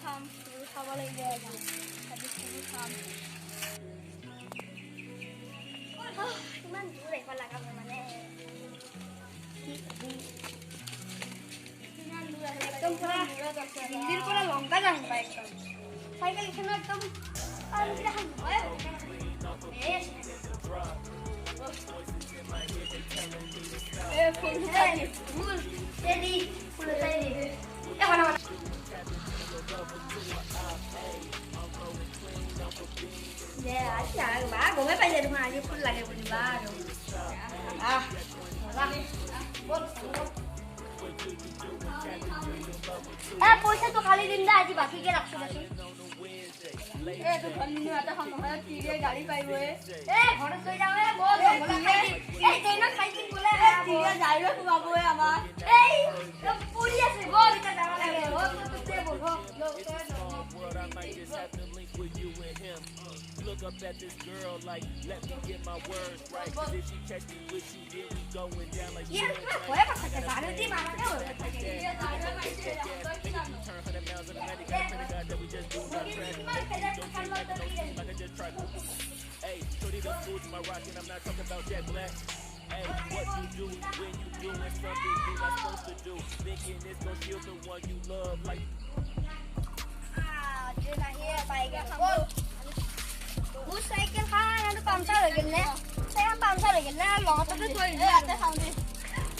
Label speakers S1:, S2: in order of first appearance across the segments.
S1: খাম সেইবোৰ খাব লাগিব খাম ইমান দূৰ আহিব লগা হয় মানে একদম পুৰা দিল্লীৰ পৰা লংকা যাম পাই একদম চাইকেল এখনো একদম গমে পাইছে দেখোন আজি ফুল লাগে বুলি পইচাটো কালি দিম দে আজি বাকীকে ৰাখছো দেচোন গাড়ী পাৰিব ঘৰত লৈ যাওঁ খাই বোলে সোমাবই আমাৰ পৰি আছে বল এতিয়া যাব লাগে Look up at this girl like, let me get my words right. Cause if she catch me with you, then we going down like you. Turn 100 miles on the night, got a pretty guy that we just do not track. Don't treat like no team, like I just tried to. Hey, shorty the food to my rock, and I'm not talking about Jack Black. Hey, what you do when you doing something you're not supposed to do? Thinking it's gonna kill the one you love like. Did I hear like Bus cycle kan ada pamsar lagi nih. Saya pamsar lagi nih. Long tapi tuh ini ada sound.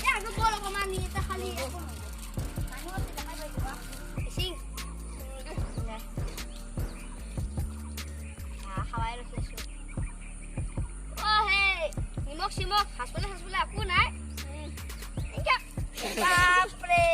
S1: Ya aku boleh ke mana kita kali. Sing. Nah. Ah, hawai lu sih. Oh hey, simok hasbula aku naik. Enggak. Bampre.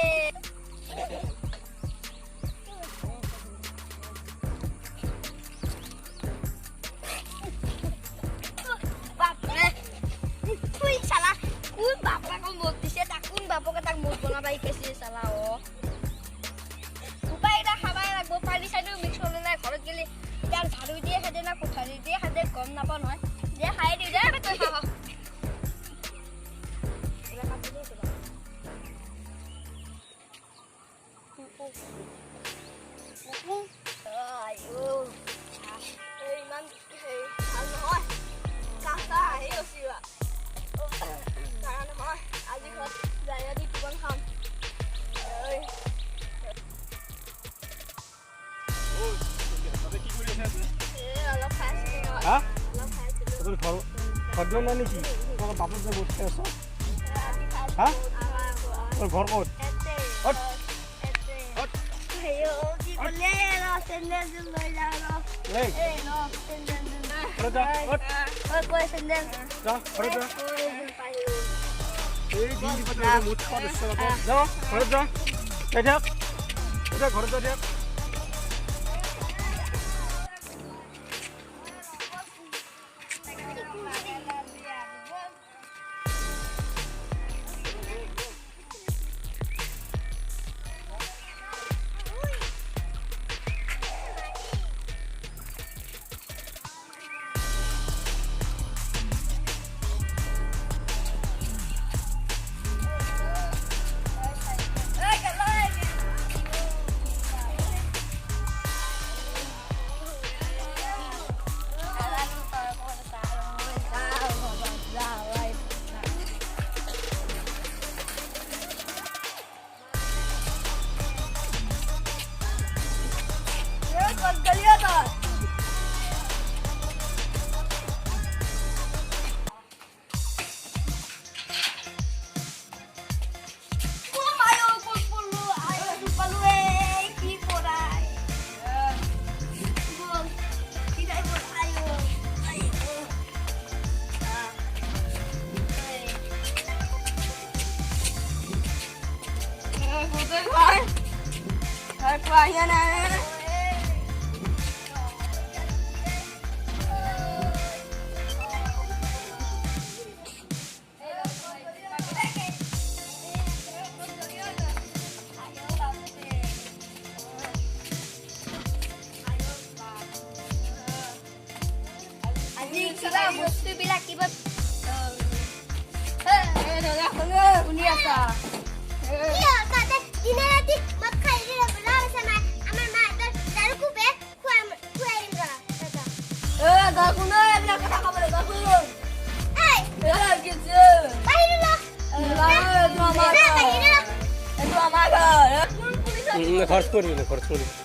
S1: Gom napa নহয় যে খাই দি দে তই খাও এলা কাটি দে আইও এই মান এই ভাল নহয় কাটা আহিও সিৱা কাৰণ মই আজি ঘৰত যাই দি পন খাম ঐ
S2: হা তোর ঘর ঘর না নাকি তোর বাপের যে বসে আছো হ্যাঁ তোর ঘর কোট হট হট
S1: হেও কি বলে না সেন্ডেল লই যাও
S2: এই
S1: নো সেন্ডেল না
S2: করে যা হট
S1: ওই কই সেন্ডেল
S2: যা করে যা এই দিন পরে মুঠ করে যা করে যা যা এটা ঘরে যা
S1: Kayaknya nih. Kita mesti bilang kibat. Iya, kata ini nanti makan ini benar sama aman mak.
S3: দেখুন এমনি কথা বলে দেখুন এই এরা কিছু বাইরে না এটা আমার ঘর
S2: খরচ করবি না খরচ করবি